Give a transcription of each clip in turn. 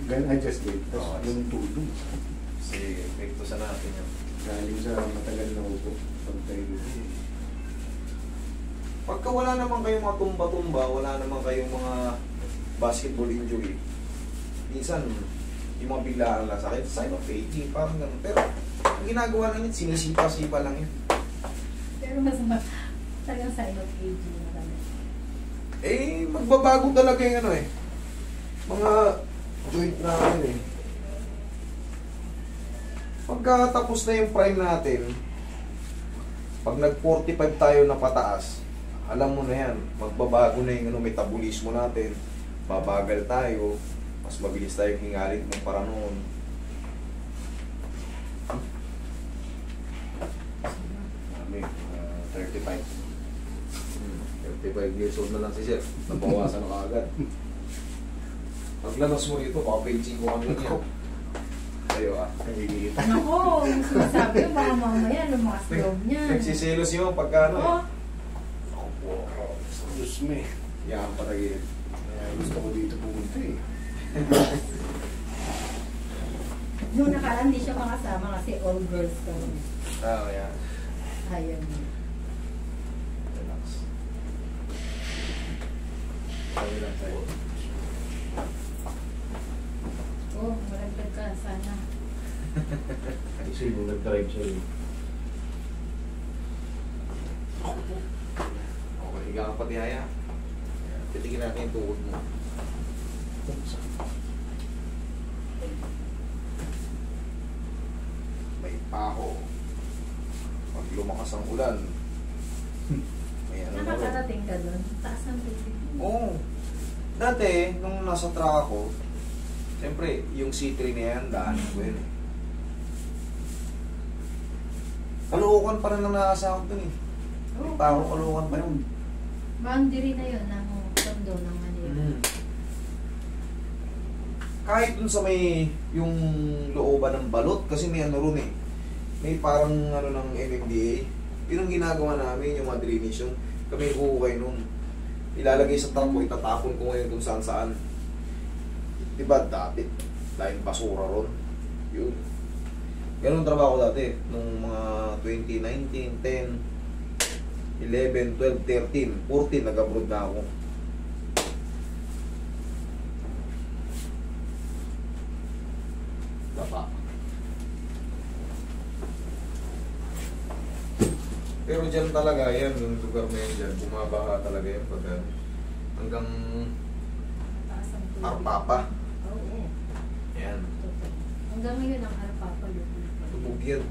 Gan adjusted. Tapos Oo. yung tulong. Sige, epekto sa natin yan. Galing sa matagal na upo. Pag tayo. Pagka wala naman kayong mga tumba-tumba, wala naman kayong mga basketball injury, minsan, yung mga biglaan lang sa akin, sign of aging, parang ganun. Pero, ang ginagawa lang yun, sinisipa-sipa lang yun. Pero mas talagang sign of aging na kami. Eh, magbabago talaga yung ano eh. Mga joint natin eh. Pagka tapos na yung prime natin, pag nag-45 tayo na pataas, alam mo na yan, magbabago na yung ano, metabolismo natin, babagal tayo, mas mabilis tayo hingalit ng para noon. Kami, 35. 35 years old na lang si Sir, nabawasan na kaagad. Paglabas mo rito, baka paging ko kami niya. Tayo ah. Nagigita. Nako, yung sinasabi ko, baka mamaya lumakas loob niyan. Nagsiselos yun pagka ano eh. Oo. Ako po, Diyos me. Yan patagilid. Kaya gusto ko dito pumunta eh. Nung nakaraan, hindi siya makasama kasi all girls kami. Ah, yan. Ayaw niya. Relax. Sabi lang tayo. Oh, malagdag ka sana. Kasi nung nag-drive siya eh. Okay, higa ka pati haya. Titigin natin yung tuhod mo. May paho. Pag lumakas ang ulan, may ano na rin. Nakakarating ka doon. Taas ang tubig. Oo. Dati, nung nasa truck ako, siyempre, yung C3 na yan, daan ko yun eh. Kaluukan pa rin ang nakasakot dun eh. May paho, kaluukan pa yun. Boundary na yun ng tondo ng Manila. Kahit dun sa may yung looban ng balot, kasi may ano ron eh. May parang ano ng MMDA. Yun ang ginagawa namin, yung mga drainage yun. Kami huhukay nun. Ilalagay sa truck ko, itatapon ko ngayon kung saan saan. Diba dati, dahil basura ron. Yun. Ganun trabaho ko dati. Nung mga 2019, 10, 11, 12, 13, 14, nag-abroad na ako. Baba. Pero dyan talaga, yan, yung lugar na yan dyan, bumabaha talaga yan pag hanggang Taas ang tubig. Arpapa. Oo. Yan. Hanggang ngayon ang Arpapa yun. Tubog yan.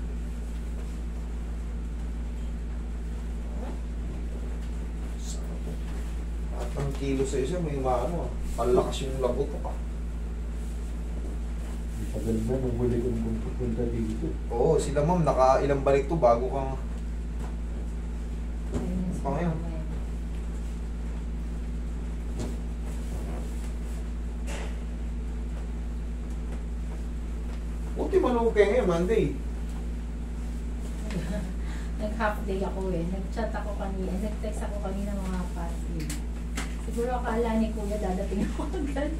Sarap po. At ang kilo sa isa, may maano, palakas yung labot ko pa. Tagal na nung huli kong punta dito. Oo, sila ma'am, naka-ilang balik to bago kang... Ayun, Pa ngayon. Buti malugay kayo ngayon, Monday. Nag-half day ako eh. Nag-chat ako kanina. Nag-text ako kanina mga pasin. Siguro akala ni Kuya dadating ako agad.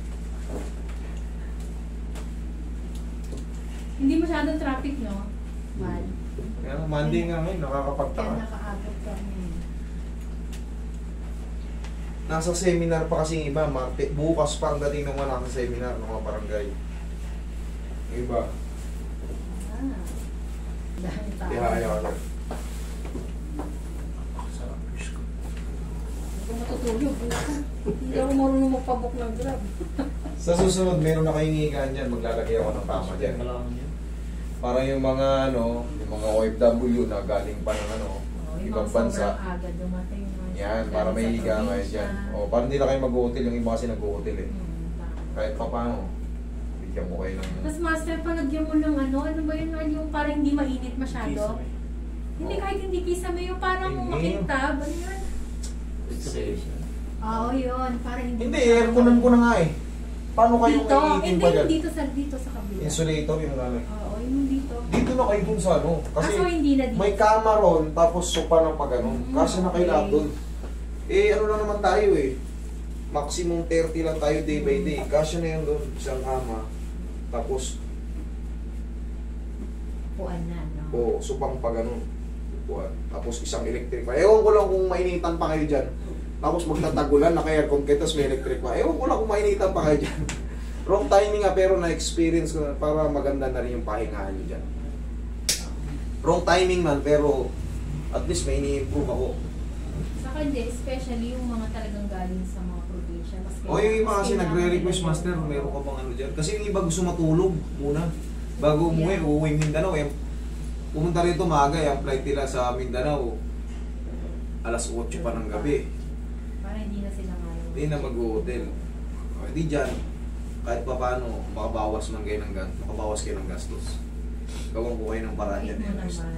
Hindi masyadong traffic, no? Mal. Kaya Monday nga ngayon, Kaya nakakapagtaka. nakaabot kami. Nasa seminar pa kasi yung iba, bukas pa ang dating ng wala sa seminar ng mga barangay. Yung iba, Ah. Dahil tao. ihaya ka lang. Sarap, Diyos ko. Hindi ko matutulog. Hindi ako marunong magpabok ng grab. Sa susunod, meron na kayong higaan dyan, maglalagay ako ng tama dyan. Para yung mga ano, yung mga OFW na galing pa ng ano, Oh, yung ibang mga bansa. sobrang aga dumating. mga Yan, galing para may sa higa kayo probinsya. dyan. O, para hindi na kayo mag-hotel, yung iba kasi nag-hotel eh. Tama. Kahit pa paano, bigyan mo kayo ng... Tapos master, palagyan mo ng ano ba yun, yung parang hindi mainit masyado. Hindi Oh. kahit hindi kisame, yung parang Hindi. makintab, ano yun? Oo, yun, parang hindi Hindi, masyado. airconan ko na nga eh. Paano kayo Dito, maiitim hindi pa dyan? dito sa kabila. Insulator yung lalay. Oo, yung dito. Dito na kayo dun sa ano. Kasi Kaso hindi na dito. may kama ron, tapos sopa ng pag ano. Kasi na kayo lahat dun. Eh, ano na naman tayo eh. Maximum 30 lang tayo day by day. Kasya na yun dun, isang kama. Tapos, Puan na, no? supang pa ganun. Upuan. Tapos isang electric pa. Ewan ko lang kung mainitan pa kayo dyan. Tapos magtatagulan, naka-aircon kayo, tapos may electric pa. Ewan ko lang kung mainitan pa kayo dyan. Wrong timing nga, pero na-experience ko na para maganda na rin yung pahingahan nyo dyan. Wrong timing man, pero at least may ini-improve ako. Saka hindi, especially yung mga talagang galing sa mga probinsya. O yung iba kasi nagre-request, Master, meron ka bang ano dyan? Kasi yung iba gusto matulog muna. Bago umuwi, uuwi Mindanao. Pumunta rito maaga, yung flight nila sa Mindanao. Alas 8 pa ng gabi. Para hindi na sila ngayon. Hindi na mag-hotel. O, di dyan, kahit pa paano, makabawas kayo ng gastos. Gawin ko kayo ng paraan Kahit yan. mo naman.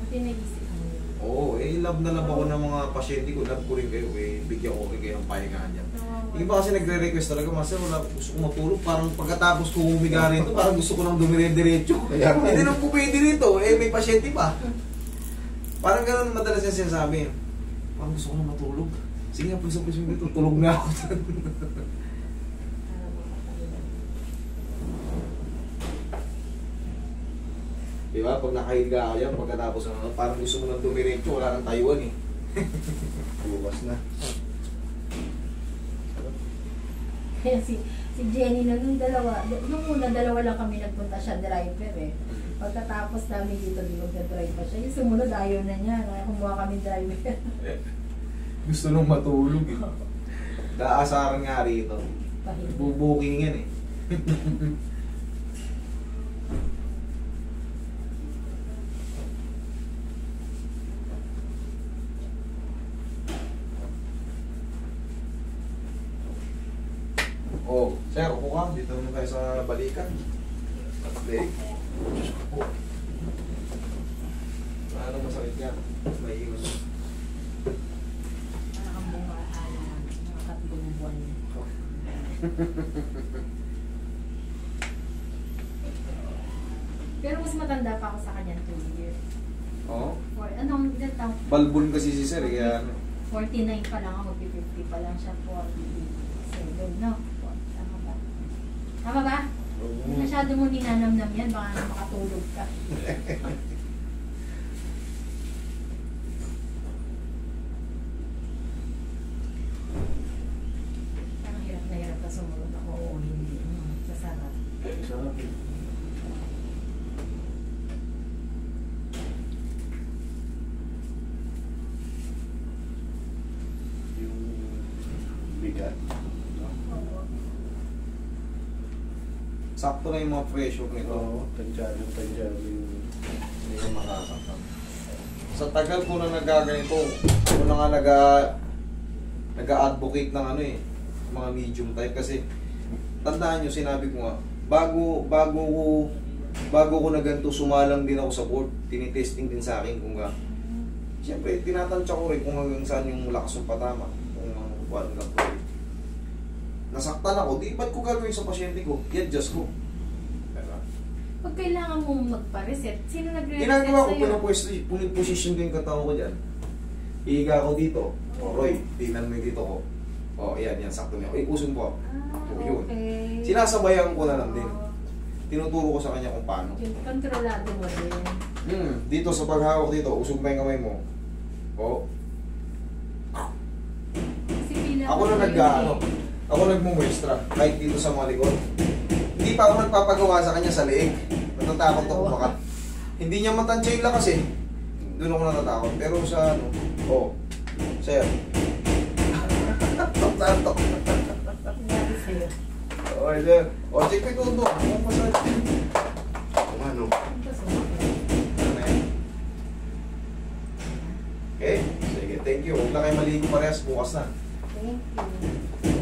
Pati naisip mo yun. Oo, love na love ako ng mga pasyente ko. Love ko rin kayo. Bigyan ko rin kayo ng pahingahan dyan. Yung iba kasi nagre-request talaga, Master, gusto ko matulog. Parang pagkatapos ko humiga rito, parang gusto ko nang dumire-diretso. Hindi nang po pwede rito. May pasyente pa. Parang gano'n madalas yung sinasabi. Parang gusto ko nang matulog. Sige nga, please dito. Tulog na ako. Diba? Pag nakahiga ako yan, pagkatapos parang gusto mo nang dumiretso, wala nang tayuan eh. Bukas na. Kaya si Jenny na nung una dalawa lang kami nagpunta siya driver eh. Pagkatapos namin dito, di mag-drive pa siya. Yung sumunod, ayaw na niya. Kaya kumuha kami driver. Gusto nung matulog eh. Kaasaran nga rito. Bubuking yan eh. Oh, sir, upo ka. Dito naman tayo sa balikan. Leg. Ano masakit yan? May iwan. Parang kang bunga mga katulong buwan. Pero mas matanda pa ako sa kanya 2 years. Oo. Anong ilan taong? Balbon kasi si sir, kaya ano. 49 pa lang ako, 50 pa lang siya, 47, no? Tama ba? Tama ba? Hindi masyado mo ninanamnam yan, baka makatulog ka. Parang hirap na hirap ka sumunod ako, o hindi. Sasarap. Sarap eh. Yung bigat. No? Sakto na yung mga pressure nito. Oo, tansyado yung Hindi ko makakapag. Sa tagal ko na nagaganito, ako na nga nag-advocate ng ano eh, mga medium type kasi tandaan nyo, sinabi ko nga, bago ko na ganito, sumalang din ako sa board, tinitesting din sa akin kung siyempre, tinatansya ko rin kung hanggang saan yung lakas ng patama, kung hanggang ko rin. Nasaktan ako, di ba't ko gagawin sa pasyente ko? I-adjust ko. Pag kailangan mong magpa-reset, sino nagre-reset Ginagawa ko, sa'yo? piniposition ko yung katawan ko dyan. Ihiga ko dito. O, Roy, tingnan mo yung dito ko. O, yan, sakto niya. Usong po. Yun. Okay. Sinasabayan ko na lang din. Tinuturo ko sa kanya kung paano. Yung kontrolado mo din. Dito sa paghawak dito, usog pa yung kamay mo. O. Kasi pila Ako na ako nagmumuestra. Kahit dito sa mga likod. Hindi pa ako nagpapagawa sa kanya sa leeg. Natatakot ako baka. Hindi niya matansya yung lakas eh. Doon ako natatakot. Pero sa ano, sir. Tok-tok. Nangyari sa'yo. Okay, sir. Check me todo. Ang masakit. Kung ano. Ang pasumakit. Okay? Sige, thank you. Huwag na kayo maligo parehas. Bukas na. Thank you.